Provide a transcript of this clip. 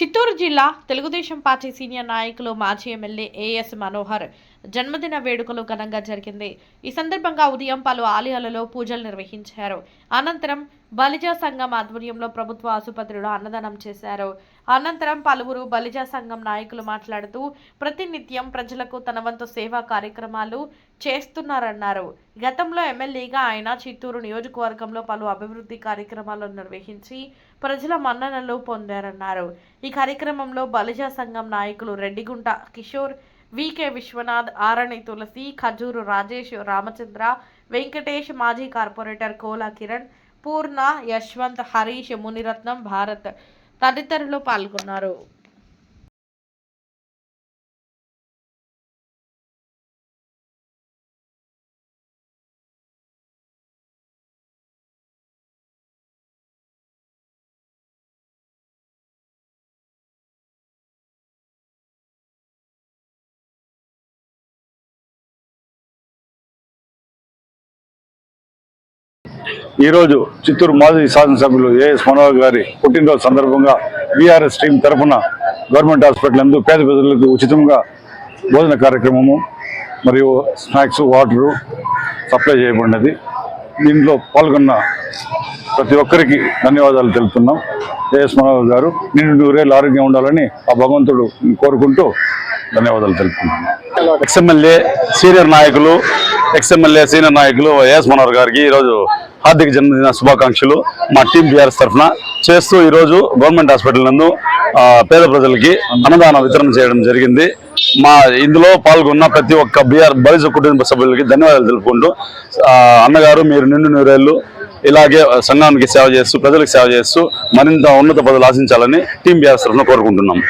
చిత్తూరు జిల్లా Telugu Desam party senior నాయకులు మాజీ ఎమ్మెల్యే ఏఎస్ మనోహర్ జన్మదిన వేడుకలు ఘనంగా జరిగింది. ఈ సందర్భంగా ఉదయం పలు ఆలయాలలో పూజలు నిర్వహించారు. అనంతరం బలిజా సంఘం ఆధ్వర్యంలో ప్రభుత్వ ఆసుపత్రిలో అన్నదానం చేశారు. అనంతరం పలువురు బలిజా సంఘం నాయకులు మాట్లాడుతూ ప్రతినిత్యం ప్రజలకు తన వంతు సేవా కార్యక్రమాలు చేస్తున్నారన్నారు. గతంలో ఎమ్మెల్యేగా ఆయన చిత్తూరు నియోజకవర్గంలో పలు అభివృద్ధి కార్యక్రమాలను నిర్వహించి ప్రజల మన్ననలు పొందారన్నారు. ఈ కార్యక్రమంలో బలిజా సంఘం నాయకులు రెడ్డిగుంట కిషోర్, వికే విశ్వనాథ్, ఆరణి తులసి, ఖజూరు రాజేష్, రామచంద్ర, వెంకటేష్, మాజీ కార్పొరేటర్ కోలా కిరణ్, పూర్ణ, యశ్వంత్, హరీష్, మునిరత్నం, భారత్ తదితరులు పాల్గొన్నారు. ఈరోజు చిత్తూరు మాజీ శాసనసభ్యులు ఏఎస్ మనోహర్ గారి పుట్టినరోజు సందర్భంగా బీఆర్ఎస్ టీం తరఫున గవర్నమెంట్ హాస్పిటల్ నందు పేద ప్రజలకు ఉచితంగా భోజన కార్యక్రమము మరియు స్నాక్స్, వాటరు సప్లై చేయబడినది. దీంట్లో పాల్గొన్న ప్రతి ఒక్కరికి ధన్యవాదాలు తెలుపుతున్నాం. ఏఎస్ మనోహర్ గారు నిండు నూరేళ్ళు ఆరోగ్యం ఉండాలని ఆ భగవంతుడు కోరుకుంటూ ధన్యవాదాలు తెలుపుతున్నాను. ఎక్స్ఎమ్మెల్యే సీనియర్ నాయకులు ఏఎస్ మనోహర్ గారికి ఈరోజు హార్దిక జన్మదిన శుభాకాంక్షలు మా టీం బీఆర్ఎస్ తరఫున చేస్తూ ఈరోజు గవర్నమెంట్ హాస్పిటల్ నందు పేద ప్రజలకి అన్నదాన వితరణ చేయడం జరిగింది. ఇందులో పాల్గొన్న ప్రతి ఒక్క బలిజ కుటుంబ సభ్యులకి ధన్యవాదాలు తెలుపుకుంటూ అన్నగారు మీరు నిండు నూరేళ్లు ఇలాగే సంఘానికి సేవ చేస్తూ ప్రజలకు సేవ చేస్తూ మరింత ఉన్నత పదవులు ఆశించాలని టీం బీఆర్ఎస్ తరఫున కోరుకుంటున్నాం.